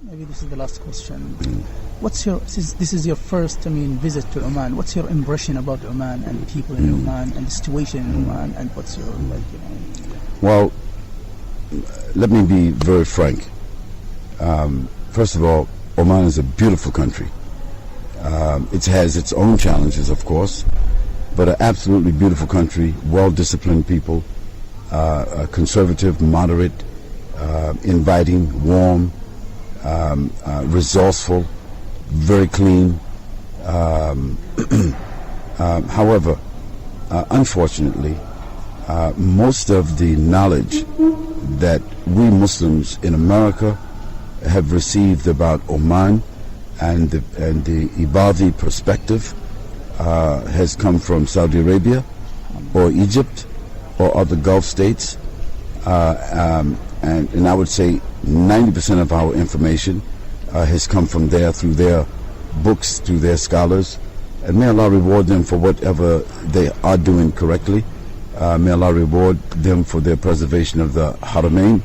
Maybe this is the last question. What's your, since this is your first, visit to Oman, what's your impression about Oman and the people in Oman and the situation in Oman, and what's your, Well, let me be very frank. First of all, Oman is a beautiful country. It has its own challenges, of course, but an absolutely beautiful country, well-disciplined people, conservative, moderate, inviting, warm, resourceful, very clean. However, unfortunately, most of the knowledge that we Muslims in America have received about Oman and the Ibadi perspective has come from Saudi Arabia or Egypt or other Gulf states, and I would say 90% of our information has come from there, through their books, through their scholars, and may Allah reward them for whatever they are doing correctly. May Allah reward them for their preservation of the Haramain.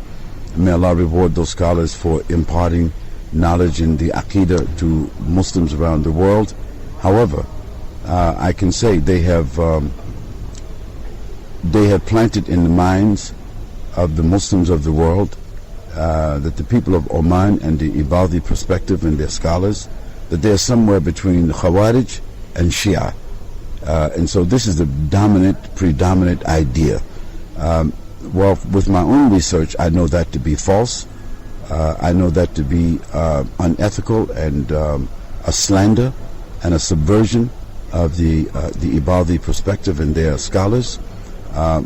May Allah reward those scholars for imparting knowledge in the Aqidah to Muslims around the world. However, I can say they have planted in the minds of the Muslims of the world that the people of Oman and the Ibadi perspective and their scholars, that they're somewhere between Khawarij and Shia. And so this is the predominant idea. Well, with my own research, I know that to be false. I know that to be unethical and a slander and a subversion of the Ibadi perspective and their scholars.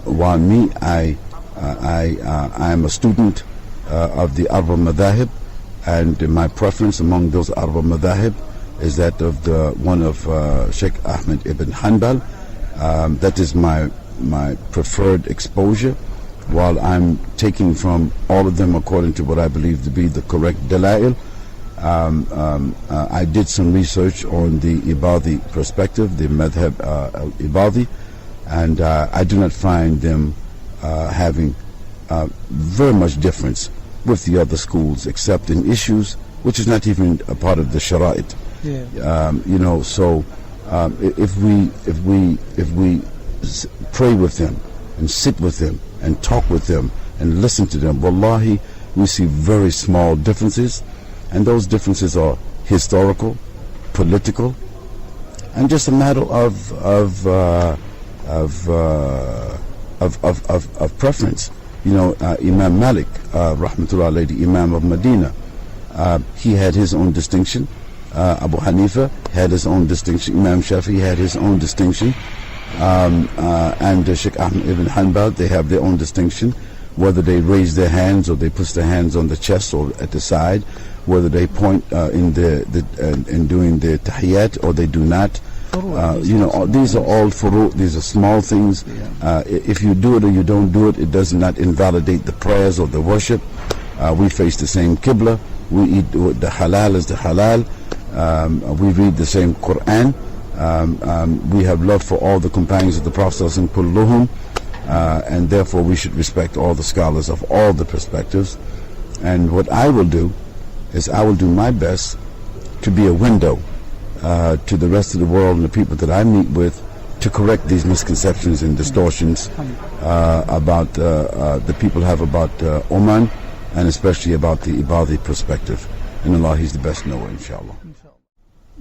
While me, I am a student of the Arba Madhahib, and my preference among those Arba Madhahib is that of one of Sheikh Ahmed ibn Hanbal. That is my preferred exposure, while I'm taking from all of them according to what I believe to be the correct dalail. I did some research on the Ibadi perspective, the Madhab al-Ibadi, and I do not find them having very much difference with the other schools, except in issues which is not even a part of the Shara'it. Yeah. So if we pray with them and sit with them and talk with them and listen to them, wallahi, we see very small differences, and those differences are historical, political, and just a matter of preference. Imam Malik, rahmatullah alayhi, Imam of Medina, he had his own distinction. Abu Hanifa had his own distinction. Imam Shafi had his own distinction. And Sheikh Ahmed ibn Hanbal, they have their own distinction, whether they raise their hands or they put their hands on the chest or at the side, whether they point in doing the tahiyyat or they do not. These are all furu', these are small things. If you do it or you don't do it, it does not invalidate the prayers or the worship. We face the same qibla, we eat the halal as the halal, we read the same Quran. We have love for all the companions of the Prophet kulluhum, and therefore we should respect all the scholars of all the perspectives. And what I will do is I will do my best to be a window to the rest of the world and the people that I meet with, to correct these misconceptions and distortions about the people have about Oman, and especially about the Ibadi perspective. And Allah, He's the best knower, inshallah.